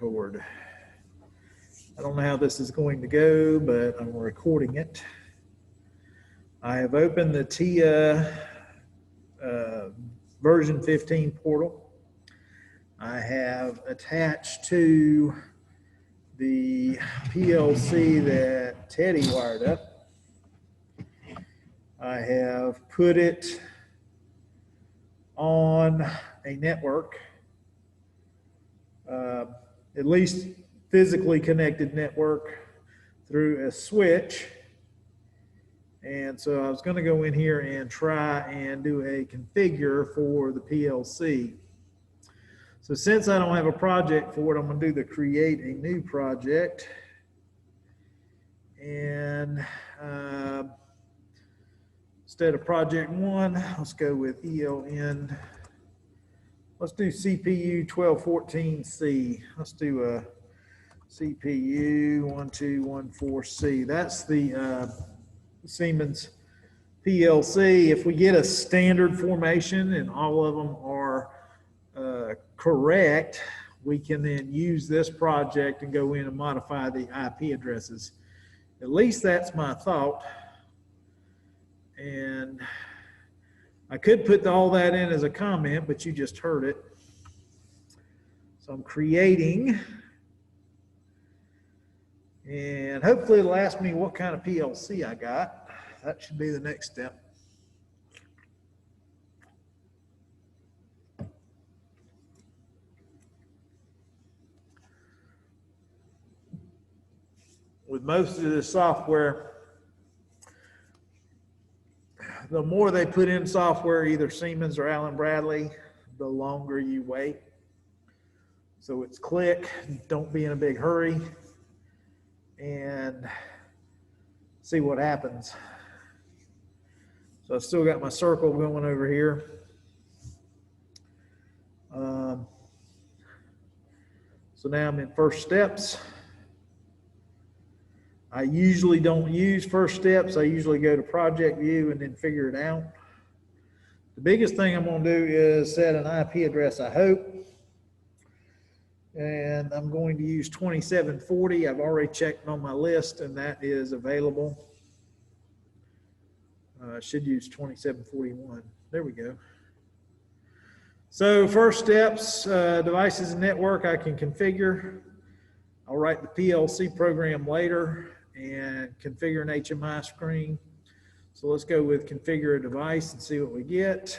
record. I don't know how this is going to go, but I'm recording it. I have opened the TIA version 15 portal. I have attached to the PLC that Teddy wired up. I have put it on a network, at least physically connected network through a switch. And so I was going to go in here and try and do a configure for the PLC. So since I don't have a project for it, I'm going to do the create a new project. And instead of project 1, let's go with ELN. Let's do CPU 1214C. Let's do a CPU 1214C. That's the Siemens PLC. If we get a standard formation and all of them are correct, we can then use this project and go in and modify the IP addresses. At least that's my thought. And I could put all that in as a comment, but you just heard it. So I'm creating, and hopefully it'll ask me what kind of PLC I got. That should be the next step. With most of this software, the more they put in software, either Siemens or Allen Bradley, the longer you wait. So it's click, don't be in a big hurry, and see what happens. So I've still got my circle going over here. So now I'm in first steps. I usually don't use first steps. I usually go to project view and then figure it out. The biggest thing I'm going to do is set an IP address, I hope. And I'm going to use 2740. I've already checked on my list and that is available. I should use 2741. There we go. So first steps, devices and network I can configure. I'll write the PLC program later and configure an HMI screen. So let's go with configure a device and see what we get.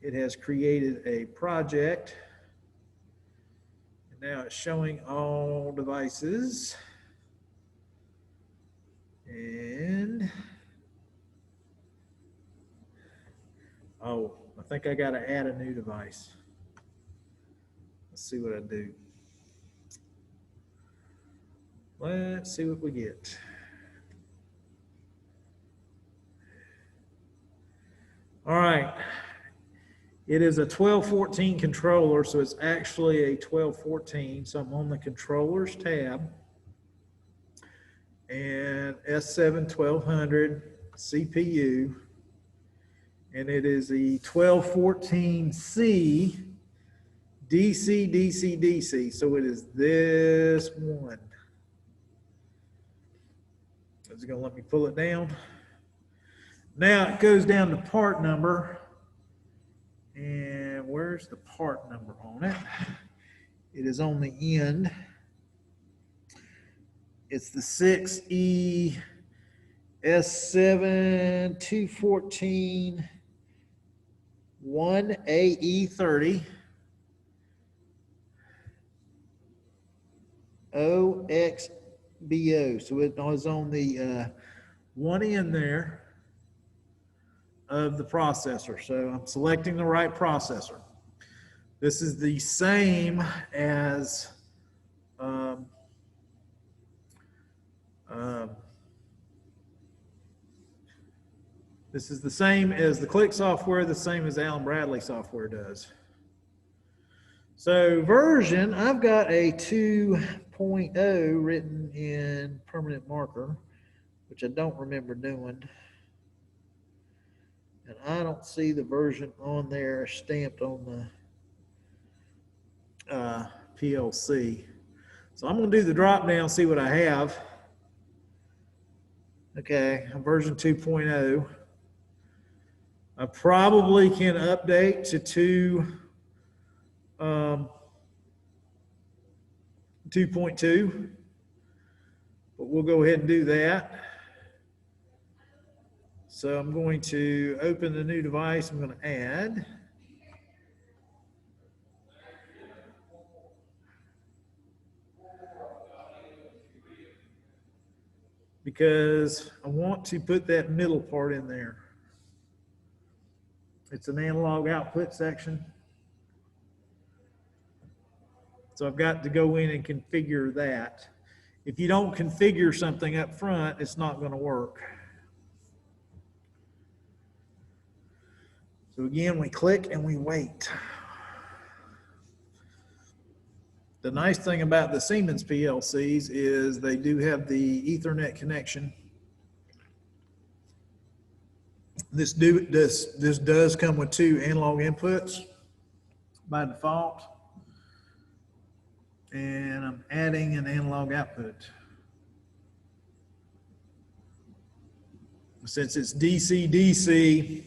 It has created a project. And now it's showing all devices. And, oh, I think I got to add a new device. Let's see what I do. Let's see what we get. All right. It is a 1214 controller, so it's actually a 1214. So I'm on the controllers tab. And S7 1200 CPU. And it is the 1214C DC, DC, DC. So it is this one. Is it going to let me pull it down? Now it goes down to part number. And where's the part number on it? It is on the end. It's the 6E S7 214 1AE30 OXBO. So it was on the one end there of the processor. So I'm selecting the right processor. This is the same as this is the same as the Click software, the same as Allen Bradley software does. So version, I've got a 2.0 written in permanent marker, which I don't remember doing. And I don't see the version on there stamped on the PLC. So I'm going to do the drop down, see what I have. Okay, version 2.0. I probably can update to 2.2, but we'll go ahead and do that. So I'm going to open the new device. I'm going to add. Because I want to put that middle part in there. It's an analog output section. So I've got to go in and configure that. If you don't configure something up front, it's not going to work. So again, we click and we wait. The nice thing about the Siemens PLCs is they do have the Ethernet connection. This does come with 2 analog inputs by default. And I'm adding an analog output. Since it's DC-DC,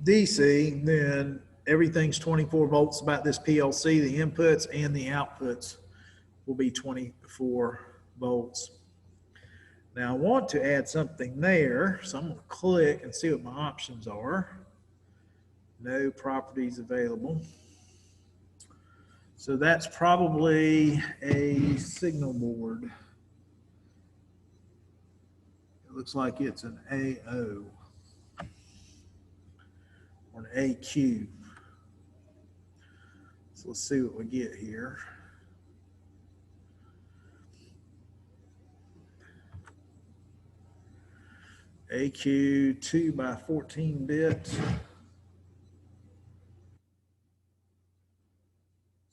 DC, then everything's 24 volts about this PLC. The inputs and the outputs will be 24 volts. Now I want to add something there, so I'm going to click and see what my options are. No properties available. So that's probably a signal board. It looks like it's an AO or an AQ. So let's see what we get here. AQ 2 by 14 bits.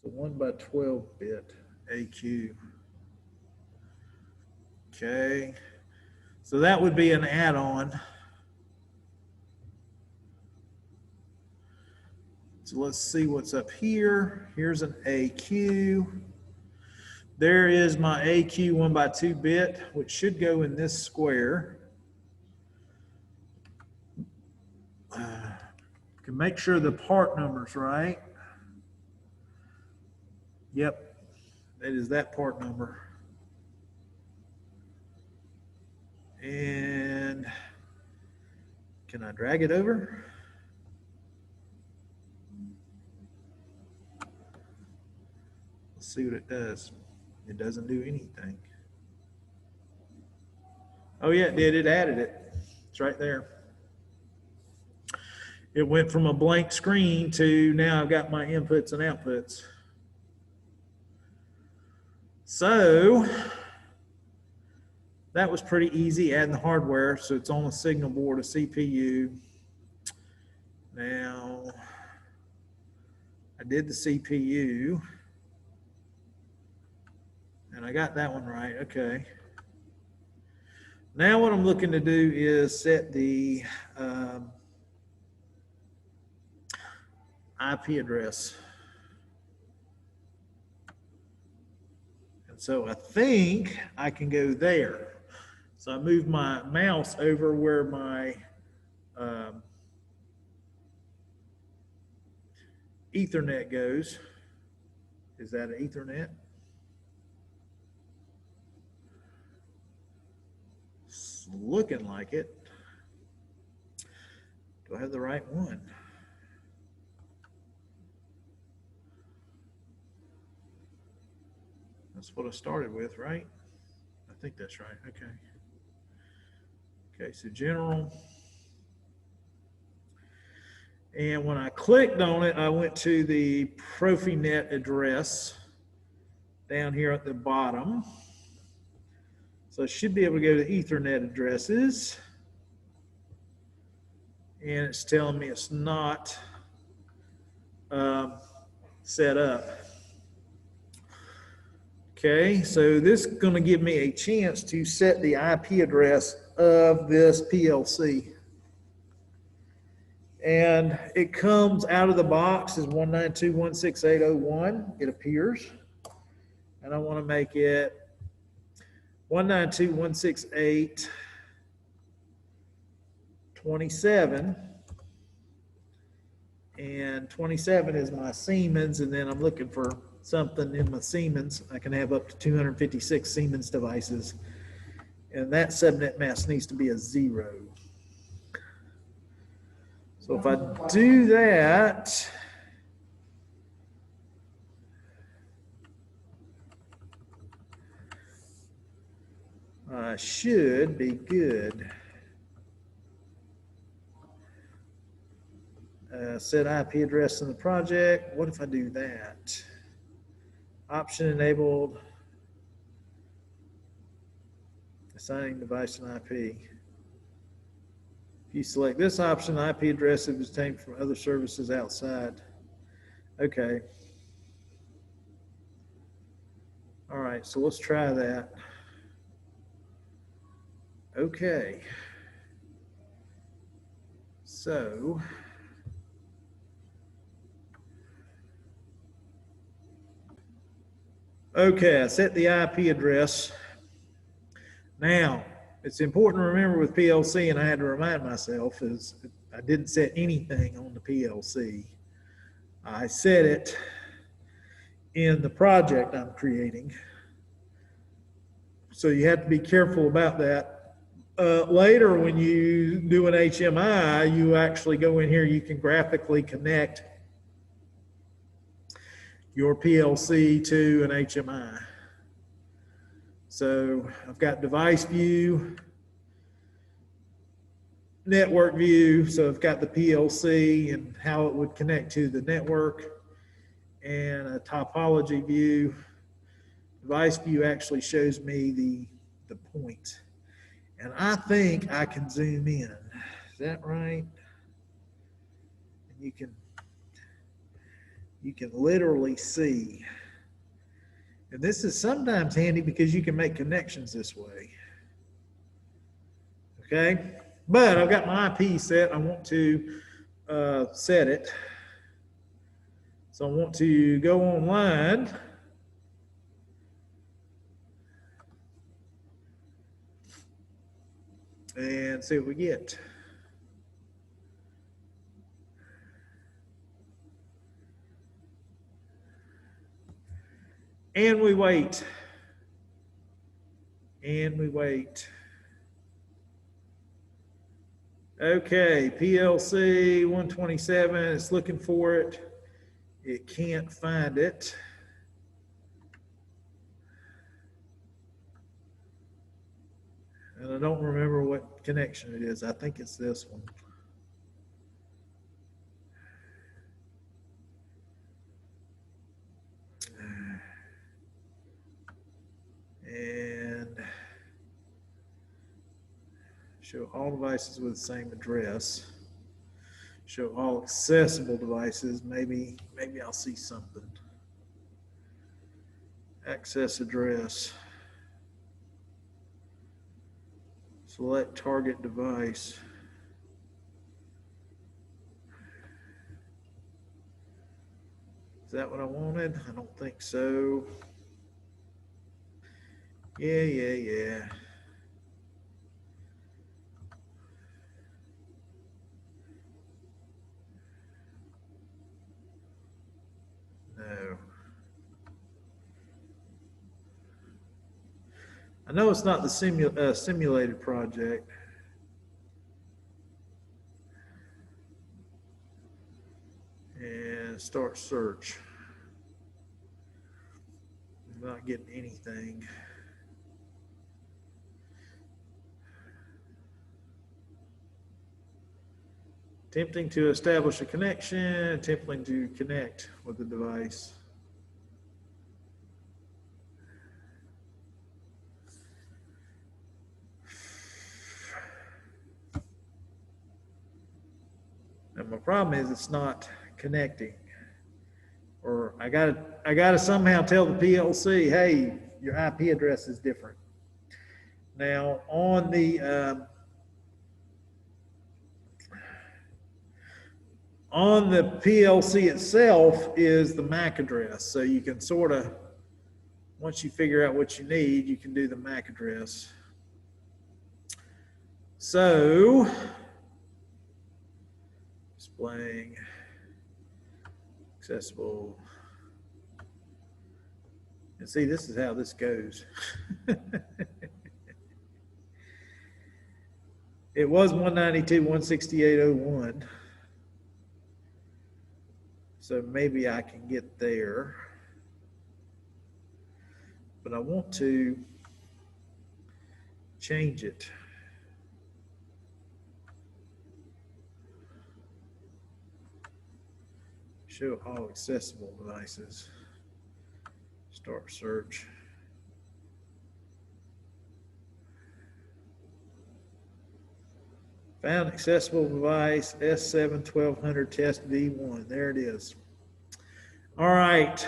So 1 by 12 bit AQ. Okay. So that would be an add-on. So let's see what's up here. Here's an AQ. There is my AQ 1 by 2 bit, which should go in this square. Can make sure the part number's right. Yep, that is that part number. And can I drag it over? Let's see what it does. It doesn't do anything. Oh yeah, it did. It added it. It's right there. It went from a blank screen to now I've got my inputs and outputs. So that was pretty easy, adding the hardware. So it's on a signal board, a CPU. Now, I did the CPU. And I got that one right, okay. Now what I'm looking to do is set the IP address. And so I think I can go there. So I move my mouse over where my Ethernet goes. Is that an Ethernet? It's looking like it. Do I have the right one? That's what I started with, right? I think that's right. Okay. Okay, so general. And when I clicked on it, I went to the Profinet address down here at the bottom. So I should be able to go to Ethernet addresses. And it's telling me it's not set up. Okay, so this is going to give me a chance to set the IP address of this PLC. And it comes out of the box as 192.168.01. It appears. And I want to make it 192.168.27. And 27 is my Siemens, and then I'm looking for something in my Siemens. I can have up to 256 Siemens devices. And that subnet mask needs to be a 0. So if I do that, I should be good. Set IP address in the project. What if I do that? Option enabled. Assigning device and IP. If you select this option, the IP address is obtained from other services outside. Okay. All right, so let's try that. Okay. So, okay, I set the IP address. Now, it's important to remember with PLC, and I had to remind myself, is I didn't set anything on the PLC. I set it in the project I'm creating. So you have to be careful about that. Later, when you do an HMI, you actually go in here, you can graphically connect your PLC to an HMI. So I've got device view, network view. So I've got the PLC and how it would connect to the network, and a topology view. Device view actually shows me the point. And I think I can zoom in. Is that right? And you can literally see. And this is sometimes handy because you can make connections this way. Okay? But I've got my IP set. I want to set it. So I want to go online. And see what we get. And we wait. And we wait. Okay, PLC 127, it's looking for it. It can't find it. And I don't remember what connection it is. I think it's this one. And show all devices with the same address. Show all accessible devices. Maybe I'll see something. Access address. Select target device. Is that what I wanted? I don't think so. Yeah. No. I know it's not the simulated project. And start search. I'm not getting anything. Attempting to establish a connection, attempting to connect with the device. And my problem is it's not connecting. Or I gotta somehow tell the PLC, hey, your IP address is different. Now On the PLC itself is the MAC address. So you can sort of, once you figure out what you need, you can do the MAC address. So, displaying accessible. And see, this is how this goes. It was 192.168.01. So maybe I can get there. But I want to change it. Show all accessible devices. Start search. Found accessible device S7 1200 test V1. There it is. All right.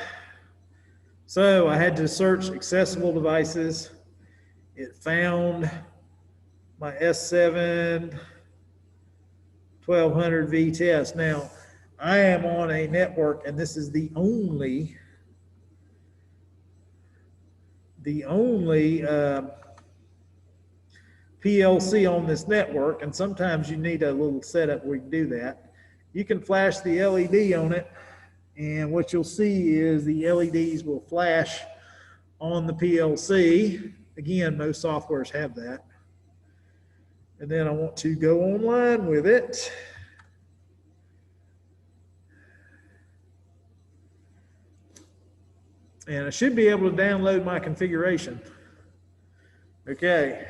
So I had to search accessible devices. It found my S7 1200 V test. Now, I am on a network, and this is the only PLC on this network, and sometimes you need a little setup where you can do that. You can flash the LED on it, and what you'll see is the LEDs will flash on the PLC. Again, most softwares have that. And then I want to go online with it. And I should be able to download my configuration. Okay.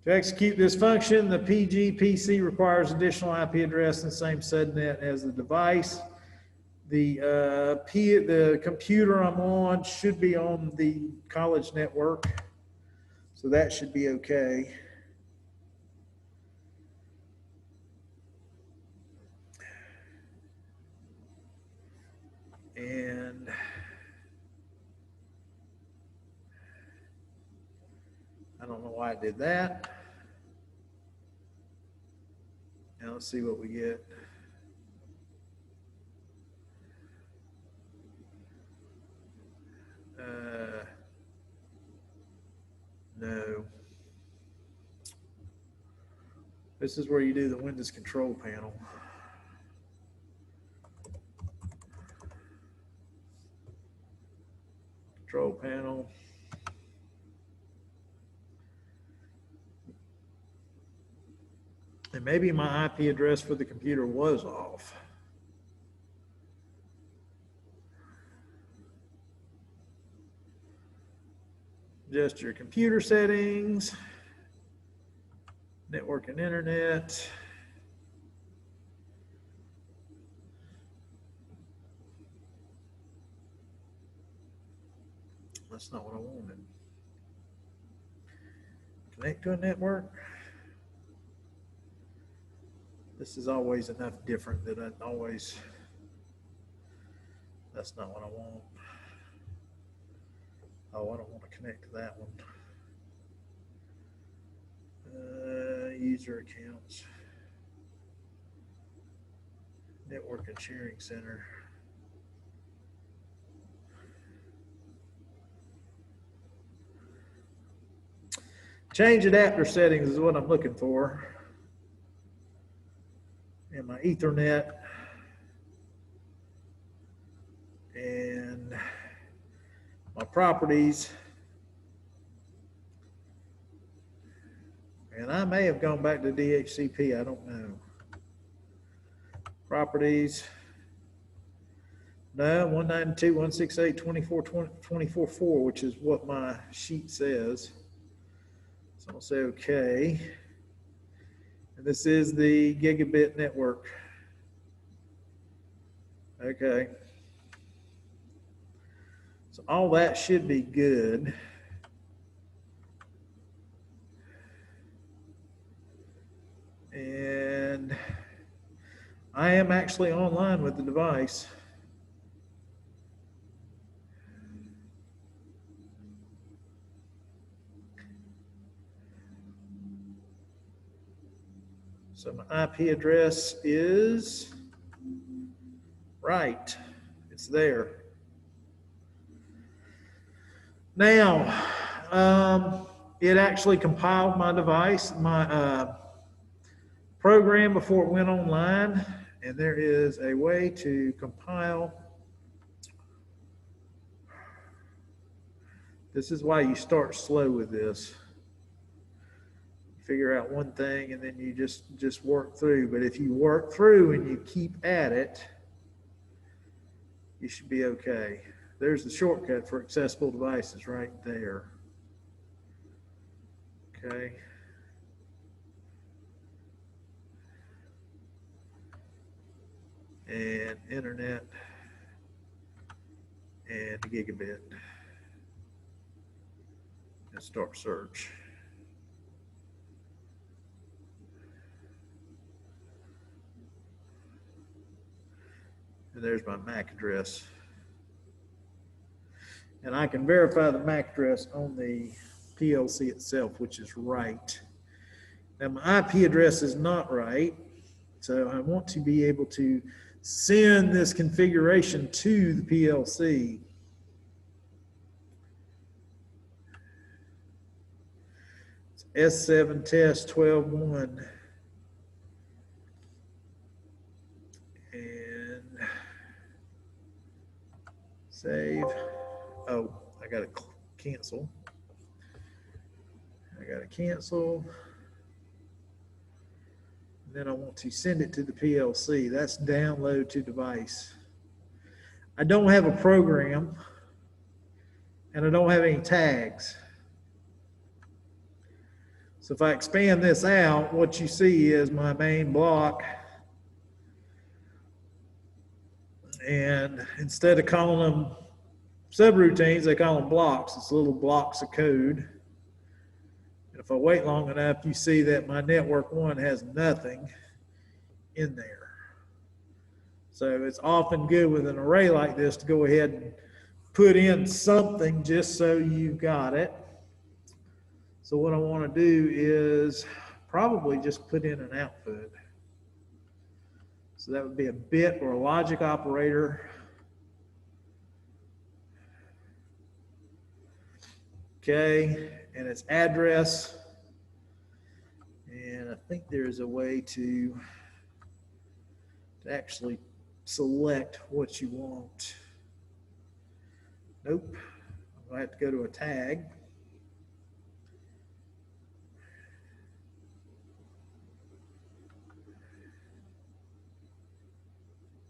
To execute this function, the PG-PC requires additional IP address and the same subnet as the device. The computer I'm on should be on the college network, so that should be okay. And I don't know why I did that. Now let's see what we get. No. This is where you do the Windows control panel. Control panel. And maybe my IP address for the computer was off. Adjust your computer settings, network and internet. That's not what I wanted. Connect to a network. This is always enough different that I always, that's not what I want. Oh, I don't want to connect to that one. User accounts. Network and sharing center. Change adapter settings is what I'm looking for. And my Ethernet. And my properties. And I may have gone back to DHCP, I don't know. Properties. No, 192.168.24.4, which is what my sheet says. So I'll say okay. And this is the gigabit network. Okay. So all that should be good. And I am actually online with the device. So my IP address is right. It's there. Now, it actually compiled my device, my program before it went online, and there is a way to compile. This is why you start slow with this. Figure out one thing and then you just work through. But if you work through and you keep at it, you should be okay. There's the shortcut for accessible devices right there. Okay. And internet and gigabit. And start search. And there's my MAC address. And I can verify the MAC address on the PLC itself, which is right. Now my IP address is not right, so I want to be able to send this configuration to the PLC. It's S7 test 12.1. And save. Oh, I got to cancel. I got to cancel. And then I want to send it to the PLC. That's download to device. I don't have a program, and I don't have any tags. So if I expand this out, what you see is my main block. And instead of calling them subroutines, they call them blocks. It's little blocks of code. And if I wait long enough, you see that my network one has nothing in there. So it's often good with an array like this to go ahead and put in something just so you've got it. So what I want to do is probably just put in an output. So that would be a bit or a logic operator. Okay, and its address. And I think there's a way to actually select what you want. Nope. I have to go to a tag.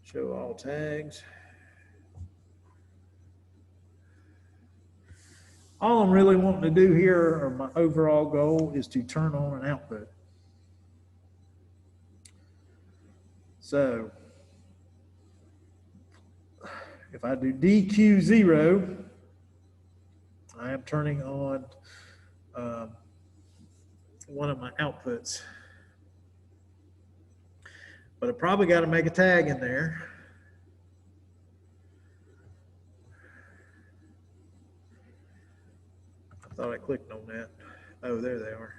Show all tags. All I'm really wanting to do here, or my overall goal, is to turn on an output. So if I do DQ0, I am turning on one of my outputs. But I probably got to make a tag in there. I thought I clicked on that. Oh, there they are.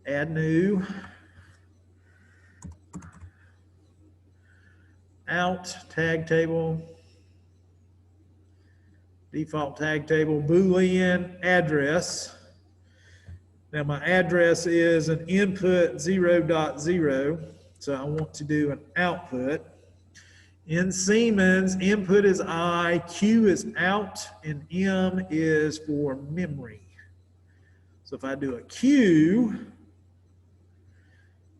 Add new. Out, tag table. Default tag table, Boolean address. Now my address is an input 0.0, so I want to do an output. In Siemens, input is I, Q is out, and M is for memory. So if I do a Q,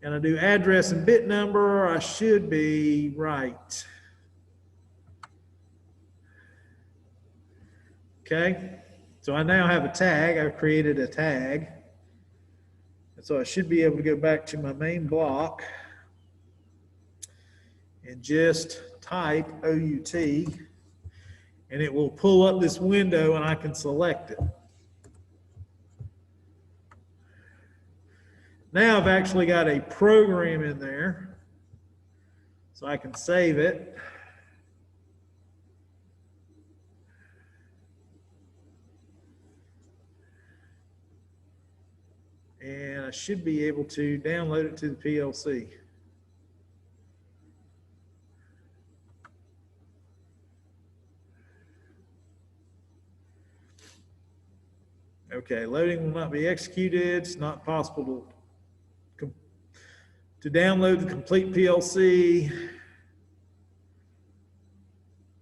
and I do address and bit number, I should be right. Okay, so I now have a tag. I've created a tag. And so I should be able to go back to my main block and just type OUT, and it will pull up this window and I can select it. Now I've actually got a program in there, so I can save it. And I should be able to download it to the PLC. Okay, loading will not be executed. It's not possible to download the complete PLC.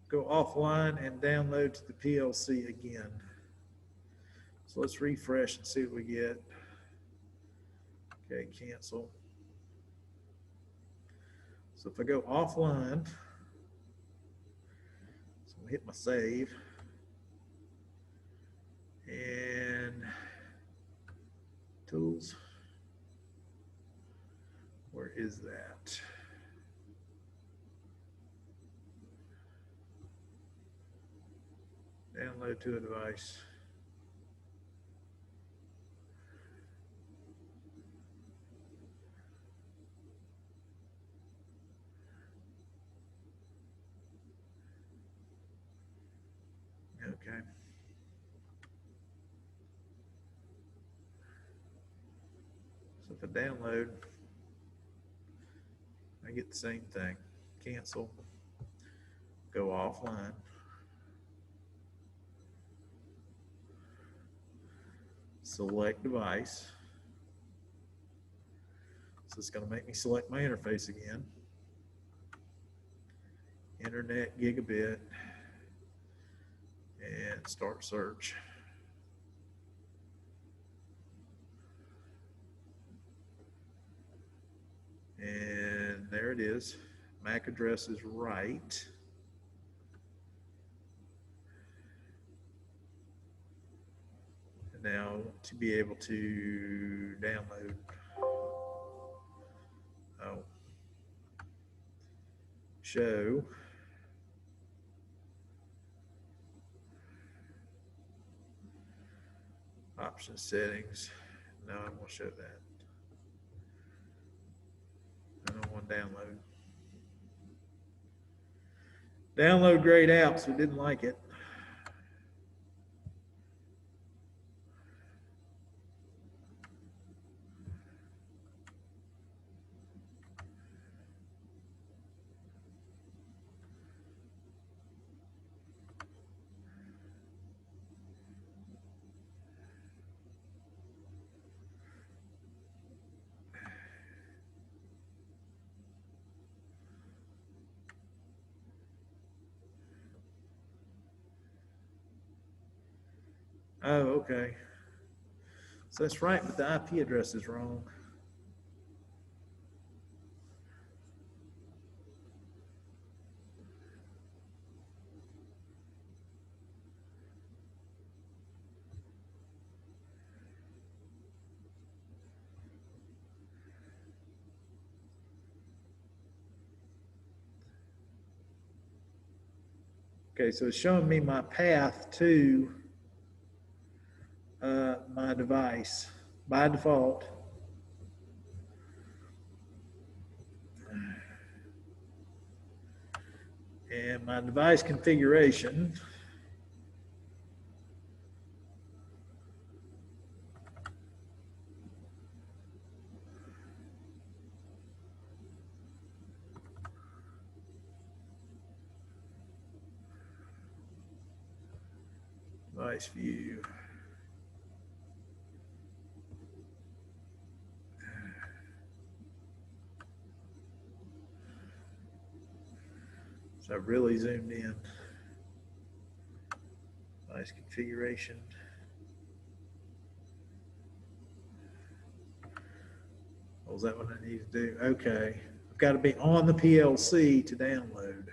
Go offline and download to the PLC again. So let's refresh and see what we get. Okay, cancel. So if I go offline, so I'll hit my save. And tools. Where is that? Download to a device. Okay. So if I download, I get the same thing. Cancel. Go offline. Select device. So it's going to make me select my interface again. Internet, gigabit, and start search. And there it is. MAC address is right. And now to be able to download. Oh. Show. Option settings. No, I won't show that. I don't want to download. Download great apps. We didn't like it. Oh, okay. So that's right, but the IP address is wrong. Okay, so it's showing me my path to my device by default. And my device configuration device view. So I really zoomed in. Device configuration. Oh, is that what I need to do? Okay. I've got to be on the PLC to download.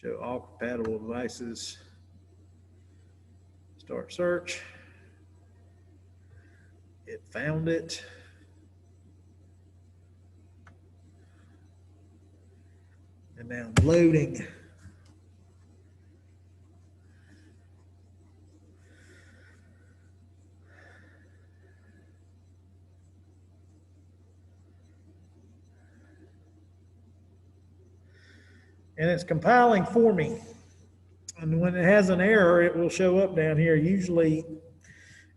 Show all compatible devices. Start search. It found it. And now loading. And it's compiling for me. And when it has an error, it will show up down here. Usually,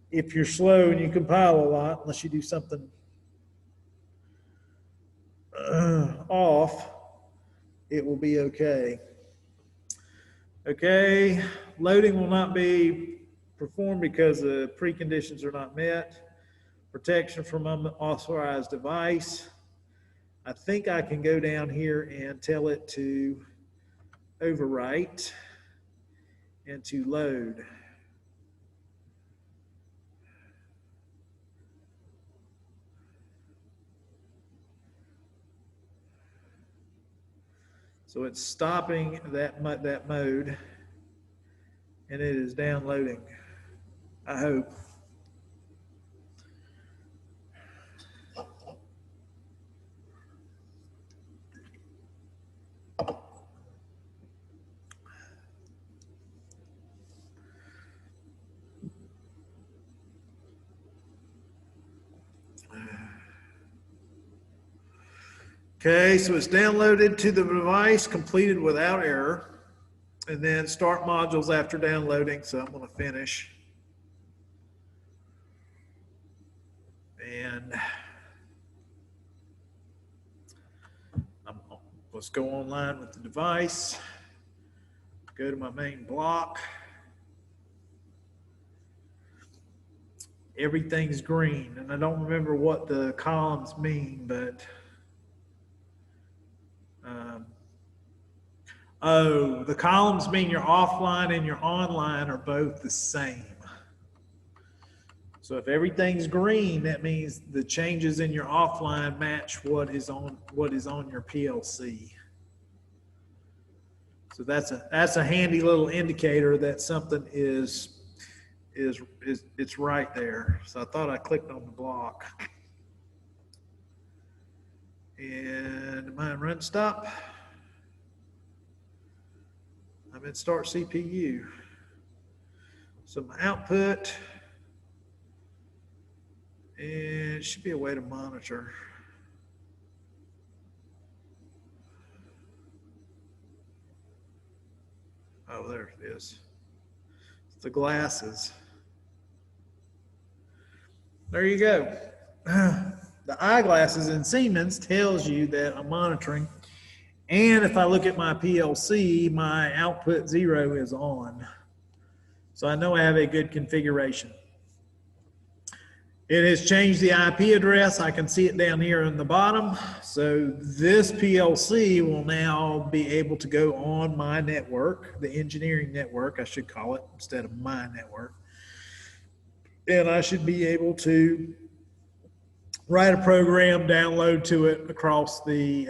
if you're slow and you compile a lot, unless you do something off, it will be okay. Okay, loading will not be performed because the preconditions are not met. Protection from unauthorized device. I think I can go down here and tell it to overwrite and to load. So it's stopping that mode, and it is downloading, I hope. Okay, so it's downloaded to the device, completed without error, and then start modules after downloading, so I'm going to finish. And let's go online with the device, go to my main block. Everything's green, and I don't remember what the columns mean, but oh, the columns mean your offline and your online are both the same. So if everything's green, that means the changes in your offline match what is on your PLC. So that's a handy little indicator that something is it's right there. So I thought I clicked on the block. And am I in run stop? I'm in start CPU. So my output, and it should be a way to monitor. Oh, there it is. It's the glasses. There you go. The eyeglasses in Siemens tells you that I'm monitoring. And if I look at my PLC, my output 0 is on. So I know I have a good configuration. It has changed the IP address. I can see it down here in the bottom. So this PLC will now be able to go on my network, the engineering network, I should call it, instead of my network. And I should be able to write a program, download to it across the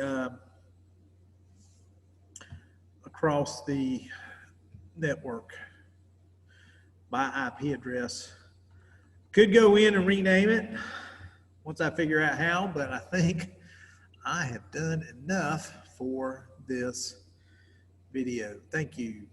network by IP address. Could go in and rename it once I figure out how, but I think I have done enough for this video. Thank you.